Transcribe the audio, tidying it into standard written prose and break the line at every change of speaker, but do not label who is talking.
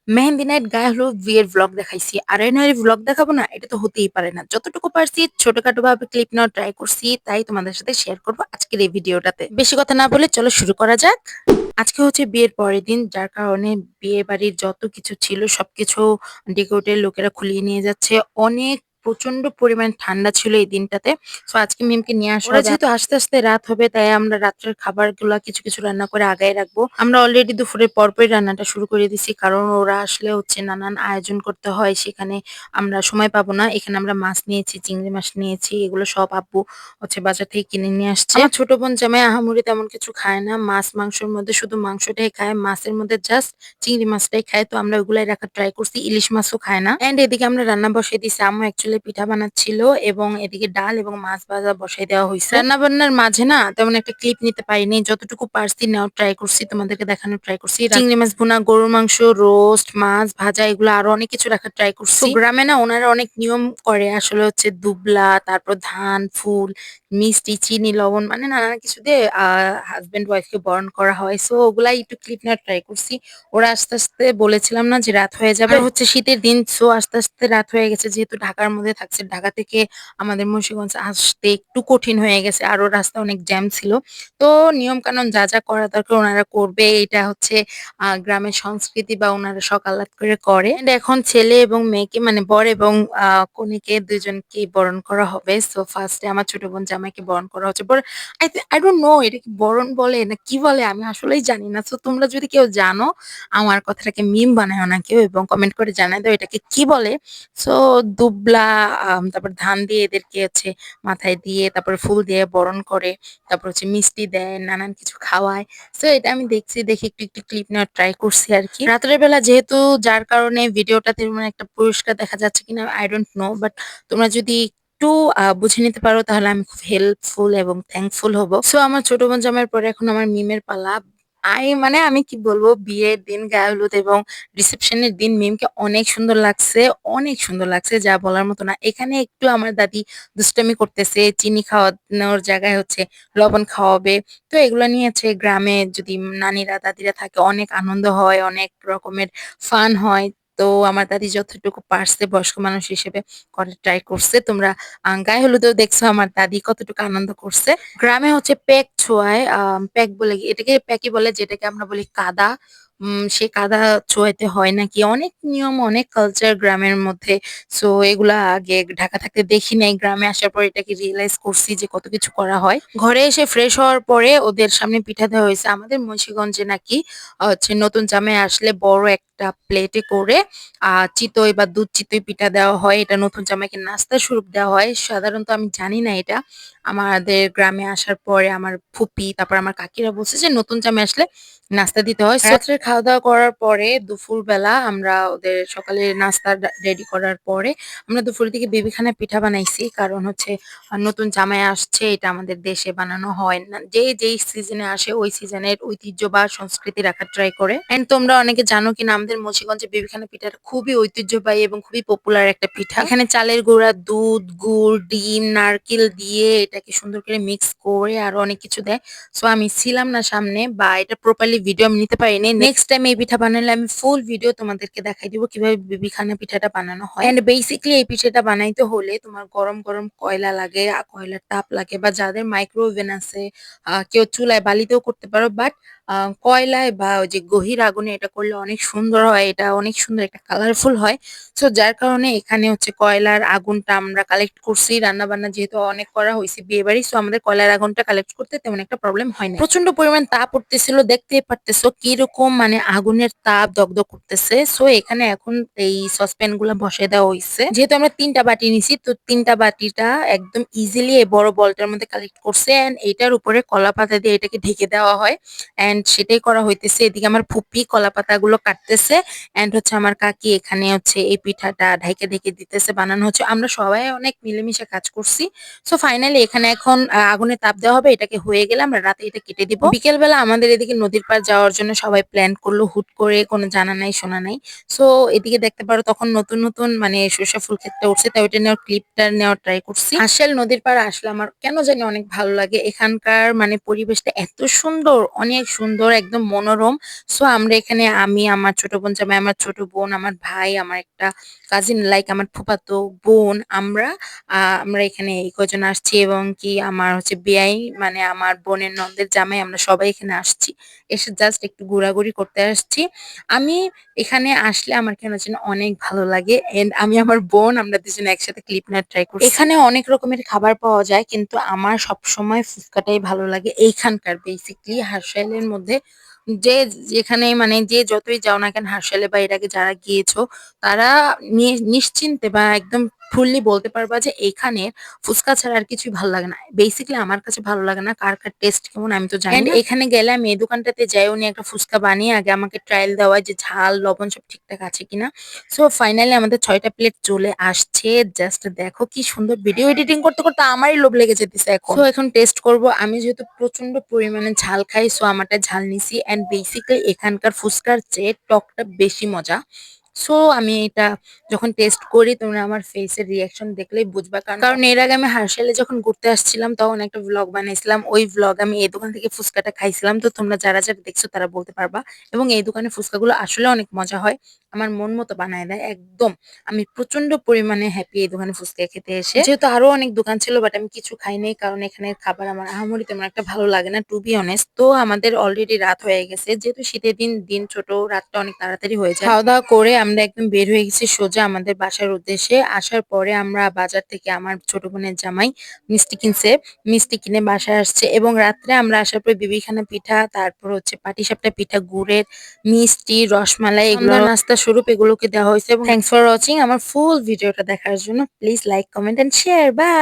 Mehndi night গায়ে হলুদ বিয়ের ভ্লগ দেখাইছি। আর এই নয় ভ্লগ দেখাবো না? এটা তো হতেই পারে না। যতটুকু পারছি ছোটখাটো ভাবে ক্লিপ নেওয়ার ট্রাই করছি। তাই তোমাদের সাথে শেয়ার করব আজকের এই ভিডিওটাতে। বেশি কথা না বলে চলো শুরু করা যাক। আজকে হচ্ছে বিয়ের পরের দিন, যার কারণে বিয়ে বাড়ির যত কিছু ছিল সবকিছু ডেকোরেটের লোকেরা খুলিয়ে নিয়ে যাচ্ছে। অনেক প্রচন্ড পরিমাণ ঠান্ডা ছিল এই দিনটাতে। সো আজকে মিমকে নিয়ে আসা হবে। যেহেতু আস্তে আস্তে রাত হবে, তাই আমরা রাত্রের খাবারগুলা কিছু কিছু রান্না করে আগায় রাখবো। আমরা অলরেডি দুপুরের পরপরই রান্নাটা শুরু করে দিছি, কারণ ওরা আসলে হচ্ছে নানান আয়োজন করতে হয়, সেখানে আমরা সময় পাবো না। এখানে আমরা মাছ নিয়েছি, চিংড়ি মাছ নিয়েছি, এগুলো সব আব্বু হচ্ছে বাজার থেকে কিনে নিয়ে আসছে। আমার ছোট বোন জামাই আহামরি তেমন কিছু খায় না, মাছ মাংসের মধ্যে শুধু মাংসটাই খায়, মাছের মধ্যে জাস্ট চিংড়ি মাছটাই খায়। তো আমরা ওগুলাই রাখার ট্রাই করছি, ইলিশ মাছও খায় না। এন্ড এদিকে আমরা রান্না বসাই দিছি, আম্মু অ্যাকচুয়ালি পিঠা বানাচ্ছিল এবং এদিকে ডাল এবং মাছ ভাজা বসাই দেওয়া হয়েছে। রান্না বান্নার মাঝে না তেমন একটা ক্লিপ নিতে পারিনি, যতটুকু পারছি নেওয়ার ট্রাই করছি, তোমাদেরকে দেখানোর ট্রাই করছি। চিংড়ি মাছ ভুনা, গরুর মাংস, রোস্ট, মাছ ভাজা, এগুলো আরো অনেক কিছু রাখার ট্রাই করছি। তো গ্রামে না ওনারা অনেক নিয়ম করে, আসলে হচ্ছে দুবলা, তারপর ধান, ফুল, মিষ্টি, চিনি, লবণ, মানে নানান কিছু দিয়ে হাজবেন্ড ওয়াইফ কে বরণ করা হয়। সো ওগুলাই একটু ক্লিপ নেওয়ার ট্রাই করছি। ওরা আস্তে আস্তে বলেছিলাম না যে রাত হয়ে যাবে, আর হচ্ছে শীতের দিন, সো আস্তে আস্তে রাত হয়ে গেছে। যেহেতু ঢাকার মধ্যে থাকছে, ঢাকা থেকে আমাদের মুন্সিগঞ্জ আসতে একটু কঠিন হয়ে গেছে, আরো রাস্তা অনেক জ্যাম ছিল। তো নিয়ম কানুন যা যা করা দরকার ওনারা করবে, এটা হচ্ছে গ্রামের সংস্কৃতি বা ওনারা সকালাত করে করে। And এখন ছেলে এবং মেয়েকে, মানে বর এবং কনেকে দুজনকে বরণ করা হবে। সো ফার্স্টে আমার ছোট বোন জামাইকে বরণ করা হচ্ছে। আই ডোন্ট নো এটা কি বরণ বলে না কি বলে, আমি আসলেই জানি না। সো তোমরা যদি কেউ জানো, আমার কথাটাকে মিম বানায়ও না কেউ, এবং কমেন্ট করে জানাই দাও এটাকে কি বলে। সো দুবলা, তারপর ধান দিয়ে এদেরকে হচ্ছে মাথায় দিয়ে, তারপরে ফুল দিয়ে বরণ করে, তারপর হচ্ছে মিষ্টি দেয়, নানান কিছু খাওয়ায়। সো এটা আমি দেখছি, দেখে একটু একটু ক্লিপ নেওয়ার ট্রাই করছি আর কি। রাতের বেলা যেহেতু, যার কারণে ভিডিওটাতে মানে একটা পরিষ্কার দেখা যাচ্ছে কিনা আই ডোন্ট নো, বাট তোমরা যদি একটু বুঝে নিতে পারো তাহলে আমি খুব হেল্পফুল এবং থ্যাঙ্কফুল হব। সো আমার ছোট বোন জামাইয়ের পরে এখন আমার মিমের পালা। মানে আমি কি বলবো, বিয়ের দিন গায়ে হলুদ এবং রিসেপশনের দিন মিমকে অনেক সুন্দর লাগছে, অনেক সুন্দর লাগছে, যা বলার মতো না। এখানে একটু আমার দাদি দুষ্টামি করতেছে, চিনি খাওয়ানোর জায়গায় হচ্ছে লবণ খাওয়াবে। তো এগুলো নিয়ে হচ্ছে গ্রামে যদি নানিরা দাদিরা থাকে অনেক আনন্দ হয়, অনেক রকমের ফান হয়। তো আমার দাদি যতটুকু পারছে বয়স্ক মানুষ হিসেবে করার ট্রাই করছে। তোমরা গায়ে হলুদেও দেখছো আমার দাদি কতটুকু আনন্দ করছে। গ্রামে হচ্ছে প্যাক ছোঁয়ায়, প্যাক বলে এটাকে, প্যাকই বলে যেটাকে আমরা বলি কাদা। সে কাদা ছোঁয়াইতে হয় নাকি, অনেক নিয়ম, অনেক কালচার গ্রামের মধ্যে। সো এগুলা আগে ঢাকা থাকতে দেখি নাই, গ্রামে আসার পর এটাকে রিয়েলাইজ করছি যে কত কিছু করা হয়। ঘরে এসে ফ্রেশ হওয়ার পরে ওদের সামনে পিঠা দেওয়া হয়েছে। আমাদের মুন্সিগঞ্জে নাকি হচ্ছে নতুন জামাই আসলে বড় একটা প্লেটে করে চিতই বা দুধ চিতই পিঠা দেওয়া হয়, এটা নতুন জামাইকে নাস্তা স্বরূপ দেওয়া হয়। সাধারণত আমি জানি না এটা, আমাদের গ্রামে আসার পরে আমার ফুপি, তারপর আমার কাকিরা বলছে যে নতুন জামাই আসলে নাস্তা দিতে হয়। রাত্রে খাওয়া দাওয়া করার পরে দুপুর বেলা আমরা ওদের সকালে নাস্তা রেডি করার পরে আমরা দুপুরের দিকে বেবিখানা পিঠা বানাইছি, কারণ হচ্ছে নতুন জামাই আসছে, এটা আমাদের দেশে বানানো হয় না। যে যেই সিজনে আসে ওই সিজনের ঐতিহ্য বা সংস্কৃতি রাখার ট্রাই করে। এন্ড তোমরা অনেকে জানো কিনা, আমাদের মুন্সিগঞ্জে বেবিখানা পিঠাটা খুবই ঐতিহ্যবাহী এবং খুবই পপুলার একটা পিঠা। এখানে চালের গুঁড়া, দুধ, গুড়, ডিম, নারকেল দিয়ে এটাকে সুন্দর করে মিক্স করে আরো অনেক কিছু দেয়। সো আমি ছিলাম না সামনে, বা এটা প্রপারলি ভিডিও আমি নিতে পারিনি। নেক্সট টাইম এই পিঠা বানালে আমি ফুল ভিডিও তোমাদেরকে দেখাই দিব কিভাবে বেবিখানা পিঠাটা বানানো হয়। এন্ড বেসিক্যালি এই পিঠাটা বানাইতে হলে তোমার গরম গরম কয়লা লাগে, কয়লার তাপ লাগে, বা যাদের মাইক্রো ওভেন আছে, কেউ চুলায় বালিতেও করতে পারো, বাট কয়লায় বা ওই যে গভীর আগুনে এটা করলে অনেক সুন্দর হয়, এটা অনেক সুন্দর একটা কালারফুল হয়। সো যার কারণে এখানে হচ্ছে কয়লার আগুনটা আমরা কালেক্ট করছি। রান্না বান্না যেহেতু অনেক করা হয়েছে বিয়ে বাড়ি, সো আমাদের কয়লার আগুনটা কালেক্ট করতে তেমন একটা প্রবলেম হয় না। প্রচন্ড পরিমাণ তাপ উঠতেছিল, দেখতেই পারতেছো কিরকম মানে আগুনের তাপ দগ্ধ করতেছে। সো এখানে এখন এই সসপ্যান গুলা বসাই দেওয়া হয়েছে। যেহেতু আমরা 3টা বাটি নিছি, তো 3টা বাটিটা একদম ইজিলি এই বড় বলটার মধ্যে কালেক্ট করছে, এন্ড এটার উপরে কলা পাতা দিয়ে এটাকে ঢেকে দেওয়া হয়। এন্ড সেটাই করা হইতেছে। এদিকে আমার ফুপি কলা পাতাগুলো কাটতেছে, এন্ড হচ্ছে আমার কাকি এখানে হচ্ছে এই পিঠাটা ঢেকে ঢেকে দিতেছে, বানানো হচ্ছে। আমরা সবাই অনেক মিলেমিশে কাজ করছি। সো ফাইনালি এখানে এখন আগুনে তাপ দেওয়া হবে, এটাকে হয়ে গেলে আমরা রাতে এটা কেটে দিব। বিকেল বেলা আমাদের এদিকে নদীর পাড় যাওয়ার জন্য সবাই প্ল্যান করলো, হুট করে, কোনো জানা নাই শোনা নাই। সো এদিকে দেখতে পারো তখন নতুন নতুন মানে সরিষা ফুল ক্ষেতটা উঠছে, তাই ওইটা নেওয়ার ক্লিপটা নেওয়ার ট্রাই করছি। হাঁসশাল নদীর পাড়ে আসলে আমার কেন জানি অনেক ভালো লাগে, এখানকার মানে পরিবেশটা এত সুন্দর, অনেক সুন্দর। সুন্দর একদম মনোরম। সো আমরা এখানে আমি, আমার ছোট বোন জামাই, আমার ছোট বোন, আমার ভাই, আমার একটা কাজিন লাইক আমার ফুফাতো বোন আমরা এখানে এই কজন আসছি এবং কি আমার হচ্ছে বেয়াই মানে আমার বোনের নন্দের জামাই আমরা সবাই এখানে আসছি। এসে জাস্ট একটু ঘোরাঘুরি করতে আসছি। আমি এখানে আসলে আমার কেন যেন অনেক ভালো লাগে এন্ড আমি আমার বোন আমরা দুজনে একসাথে ক্লিপ নেওয়ার ট্রাই করছি। এখানে অনেক রকমের খাবার পাওয়া যায় কিন্তু আমার সবসময় ফুচকাটাই ভালো লাগে এইখানকার বেসিকলি হার্শাইলের মধ্যে যে যেখানে মানে যে যতই যাও না কেন হার্শাইলে বা এর আগে যারা গিয়েছো তারা নিশ্চিন্তে বা একদম ফুললি বলতে পারবা যে এখানে ফুচকা ছাড়া আর কিছুই ভালো লাগে না। বেসিক্যালি আমার কাছে ভালো লাগে না। কার টেস্ট কেমন আমি তো জানি না। এখানে গেলে আমি এই দোকানটাতে যাই উনি একটা ফুচকা বানিয়ে আগে আমাকে ট্রায়াল দেওয়ায় যে ঝাল, লবণ সব ঠিকঠাক আছে কিনা। সো ফাইনালি আমাদের ৬ টা প্লেট চলে আসছে। জাস্ট দেখো কি সুন্দর ভিডিও এডিটিং করতে, করতে আমারই লোভ লেগে যেতেছে এখন। সো এখন টেস্ট করব। আমি যেহেতু প্রচন্ড পরিমাণে ঝাল খাই সো আমারটা ঝাল নিছি অ্যান্ড বেসিক্যালি এখানকার ফুচকার চেয়ে টকটা বেশি মজা। সো আমি এটা যখন টেস্ট করি তোমরা আমার ফেসের রিঅ্যাকশন দেখলেই বুঝবা। কারণ এর আগে আমি হার্শালে যখন ঘুরতে আসছিলাম তখন একটা ভ্লগ বানাইছিলাম। ওই ভ্লগ আমি এই দোকান থেকে ফুচকাটা খাইছিলাম। তো তোমরা যারা দেখছো তারা বলতে পারবা। এবং এই দোকানের ফুচকাগুলো আসলে অনেক মজা হয়। আমার মন মতো বানায় দেয় একদম। আমি প্রচন্ড পরিমাণে হ্যাপি এই দোকানে ফুচকা খেতে এসে। যেহেতু আরো অনেক দোকান ছিল বাট আমি কিছু খাই নাই কারণ এখানের খাবার আমার আহামরি তেমন একটা ভালো লাগে না টু বি অনেস্ট। তো আমাদের অলরেডি রাত হয়ে গেছে। যেহেতু শীতের দিন ছোট রাতটা অনেক তাড়াতাড়ি হয়ে যায়। খাওয়া-দাওয়া করে আমরা একদম বের হয়ে গেছি সোজা আমাদের বাসার উদ্দেশ্যে। আসার পরে আমরা বাজার থেকে আমার ছোট বোনের জামাই মিষ্টি কিনছে। মিষ্টি কিনে বাসায় আসছে এবং রাত্রে আমরা আসার পরে বিবিখানা পিঠা, তারপর হচ্ছে পাটিসাপটা পিঠা, গুড়ের মিষ্টি, রসমালাই এগুলো নাস্তা স্বরূপ এগুলোকে দেওয়া হয়েছে এবং থ্যাংকস ফর ওয়াচিং। আমার ফুল ভিডিওটা দেখার জন্য please like, comment and share. By.